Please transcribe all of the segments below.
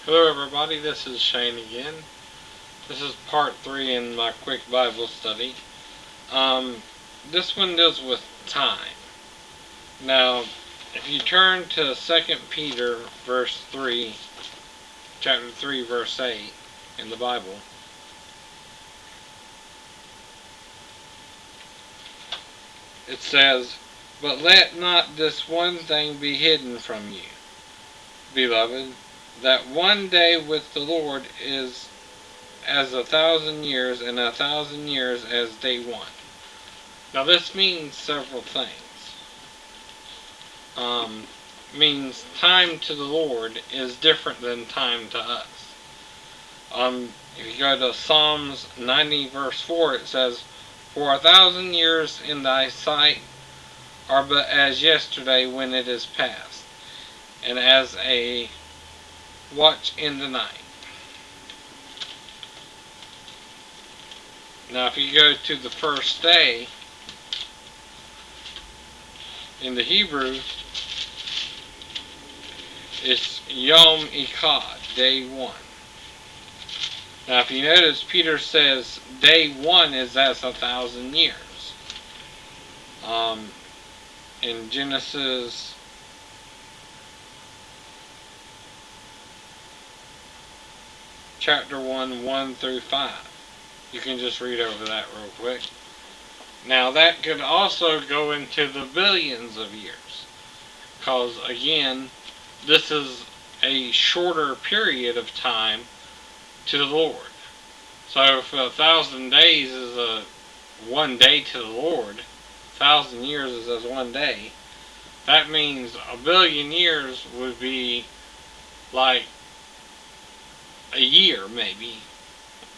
Hello everybody, this is Shane again. This is part 3 in my quick Bible study. This one deals with time. Now, if you turn to 2 Peter verse 3, chapter 3 verse 8 in the Bible, it says, "But let not this one thing be hidden from you, beloved, that one day with the Lord is as 1,000 years, and 1,000 years as day one." Now this means several things. Means time to the Lord is different than time to us. If you go to Psalms 90 verse 4, it says, "For 1,000 years in thy sight are but as yesterday when it is past, and as a watch in the night." Now if you go to the first day, in the Hebrew, it's Yom Echad, day one. Now if you notice, Peter says day one is as 1,000 years. In Genesis chapter 1, 1 through 5. You can just read over that real quick. Now that could also go into the billions of years, because again, this is a shorter period of time to the Lord. So if 1,000 days is one day to the Lord, 1,000 years is as one day, that means a billion years would be like a year, maybe,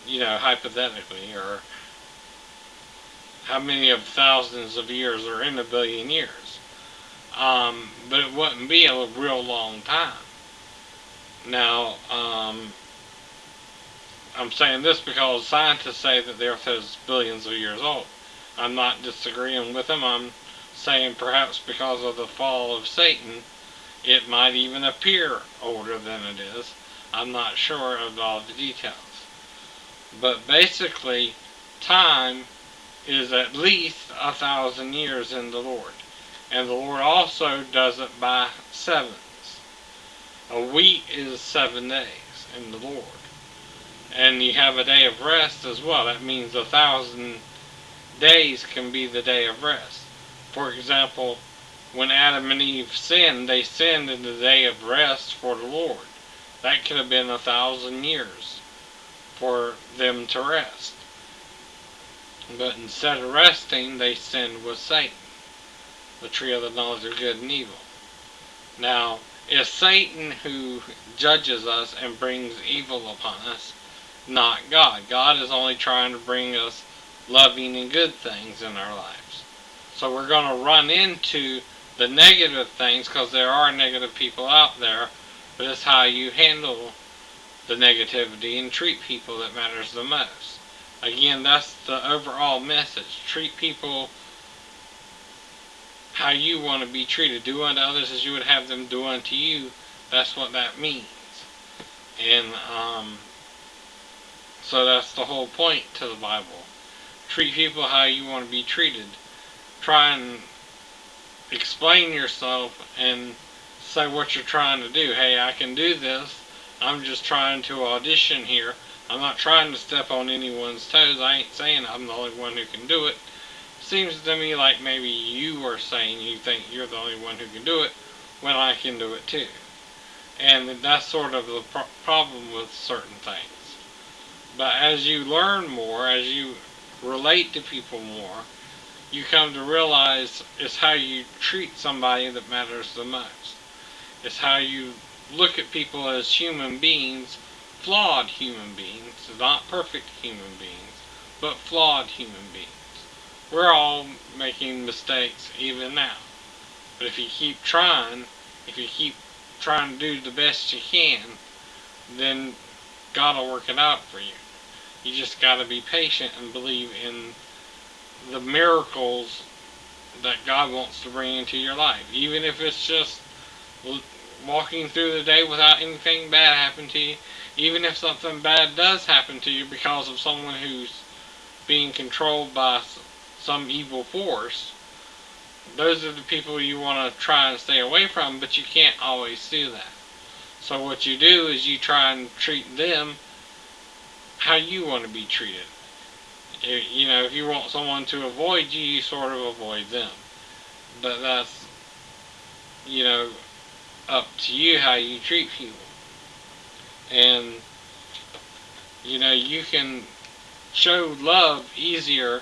hypothetically, or how many of thousands of years are in a billion years. But it wouldn't be a real long time. Now, I'm saying this because scientists say that the Earth is billions of years old. I'm not disagreeing with them. I'm saying perhaps because of the fall of Satan, it might even appear older than it is. I'm not sure of all the details. But basically, time is at least 1,000 years in the Lord. And the Lord also does it by sevens. A week is 7 days in the Lord. And you have a day of rest as well. That means 1,000 days can be the day of rest. For example, when Adam and Eve sinned, they sinned in the day of rest for the Lord. That could have been 1,000 years for them to rest. But instead of resting, they sinned with Satan, the tree of the knowledge of good and evil. Now, it's Satan who judges us and brings evil upon us, not God. God is only trying to bring us loving and good things in our lives. So we're going to run into the negative things, because there are negative people out there, but it's how you handle the negativity and treat people that matters the most. Again, that's the overall message. Treat people how you want to be treated. Do unto others as you would have them do unto you. That's what that means. And so that's the whole point to the Bible. Treat people how you want to be treated. Try and explain yourself and say what you're trying to do. Hey, I can do this. I'm just trying to audition here. I'm not trying to step on anyone's toes. I ain't saying I'm the only one who can do it. Seems to me like maybe you are saying you think you're the only one who can do it, when I can do it too. And that's sort of the problem with certain things. But as you learn more, as you relate to people more, you come to realize it's how you treat somebody that matters the most. It's how you look at people as human beings, flawed human beings, not perfect human beings, but flawed human beings. We're all making mistakes even now. But if you keep trying to do the best you can, then God will work it out for you. You just got to be patient and believe in the miracles that God wants to bring into your life. Even if it's just walking through the day without anything bad happening to you. Even if something bad does happen to you because of someone who's being controlled by some evil force, those are the people you want to try and stay away from, but you can't always do that. So what you do is you try and treat them how you want to be treated. If you want someone to avoid you, you sort of avoid them. But that's, you know, up to you how you treat people. And, you can show love easier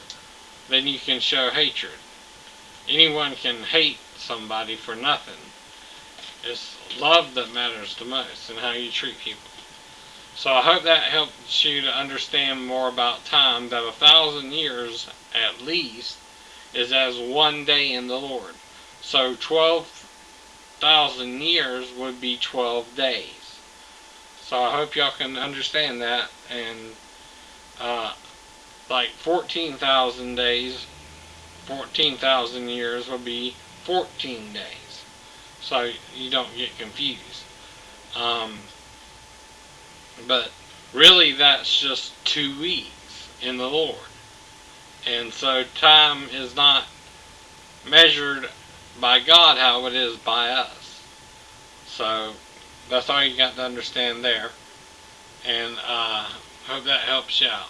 than you can show hatred. Anyone can hate somebody for nothing. It's love that matters the most and how you treat people. So I hope that helps you to understand more about time, that 1,000 years at least is as one day in the Lord. So 12,000 years would be 12 days. So I hope y'all can understand that. And like 14,000 days, 14,000 years would be 14 days. So you don't get confused. But really that's just 2 weeks in the Lord. And so time is not measured by God how it is by us. So that's all you got to understand there. And hope that helps you out.